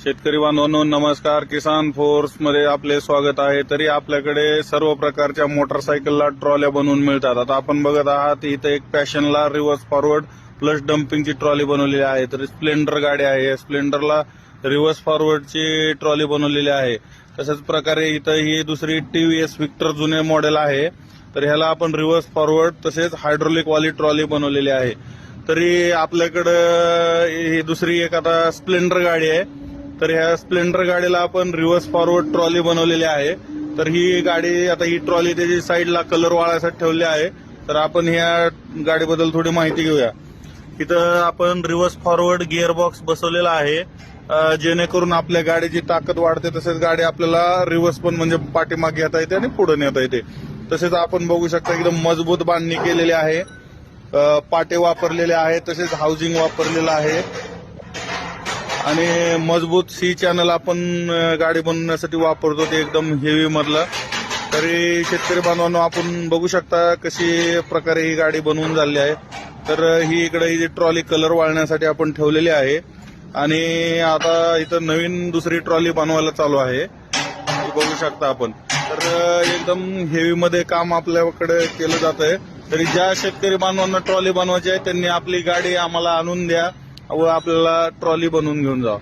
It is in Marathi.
शेतकरी बांधवांनो नमस्कार. किसान फोर्स मध्ये आपले स्वागत आहे. तरी आपल्याकडे सर्व प्रकारच्या मोटरसायकलला ट्रॉल्या बनवून मिळतात. आता आपण बघत आहात इथे एक पॅशनला रिव्हर्स फॉरवर्ड प्लस डम्पिंगची ट्रॉली बनवलेली आहे. तर स्प्लेंडर गाडी आहे, स्प्लेंडरला रिव्हर्स फॉरवर्डची ट्रॉली बनवलेली आहे. तशाच प्रकारे इथं ही दुसरी टीव्हीएस विक्टर जुने मॉडेल आहे. तर ह्याला आपण रिव्हर्स फॉरवर्ड तसेच हायड्रोलिक वाली ट्रॉली बनवलेली आहे. तरी आपल्याकडं ही दुसरी एक आता स्प्लेंडर गाडी आहे. तर ह्या स्प्लेंडर गाडीला आपण रिव्हर्स फॉरवर्ड ट्रॉली बनवलेली आहे. तर ही गाडी आता ही ट्रॉली त्याची साईडला कलर वाळायसाठी ठेवली आहे. तर आपण ह्या गाडीबद्दल थोडी माहिती घेऊया. इथं आपण रिव्हर्स फॉरवर्ड गिअर बॉक्स बसवलेला आहे, जेणेकरून आपल्या गाडीची ताकद वाढते. तसेच गाडी आपल्याला रिव्हर्स पण म्हणजे पाठीमागे घेता येते आणि पुढे नेता येते. तसेच आपण बघू शकता एकदम मजबूत बांधणी केलेली आहे, पाटे वापरलेले आहे, तसेच हाऊसिंग वापरलेलं आहे आणि मजबूत सी चॅनल आपण गाडी बनवण्यासाठी वापरतो, ते एकदम हेवी मधलं. तरी शेतकरी बांधवांनो आपण बघू शकता कशी प्रकारे ही गाडी बनवून झाली आहे. तर ही इकडे ही ट्रॉली कलर वाळण्यासाठी आपण ठेवलेली आहे आणि आता इथं नवीन दुसरी ट्रॉली बनवायला चालू आहे, बघू शकता आपण. तर एकदम हेवी मध्ये काम आपल्याकडे केलं जात आहे. तरी ज्या शेतकरी बांधवांना ट्रॉली बनवायची आहे त्यांनी आपली गाडी आम्हाला आणून द्या व आपल्याला ट्रॉली बनवून घेऊन जा.